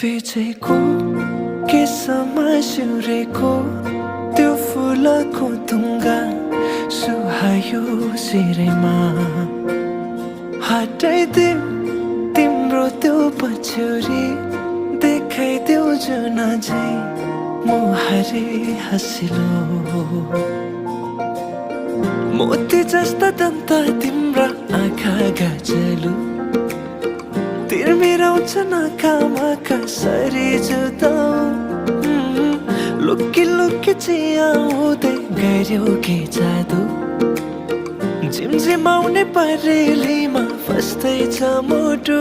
फिचेको केसमा सिउरेको त्यो फुलको तुङ्गा सुहायो शिरमा हटाइदेऊ तिम्रो त्यो पछ्यौरी देखाइदेऊ जुन झै मुहारी हँसिलो मोती जस्ता दन्त तिम्रा आँखा गजलु तिर्मिराउँछ नाकामा कसरी जुदाऊ लुकी लुकी चियाउँदै गऱ्यौ के जादु झिमझिमाउने परेलीमा फस्दैछ मुटु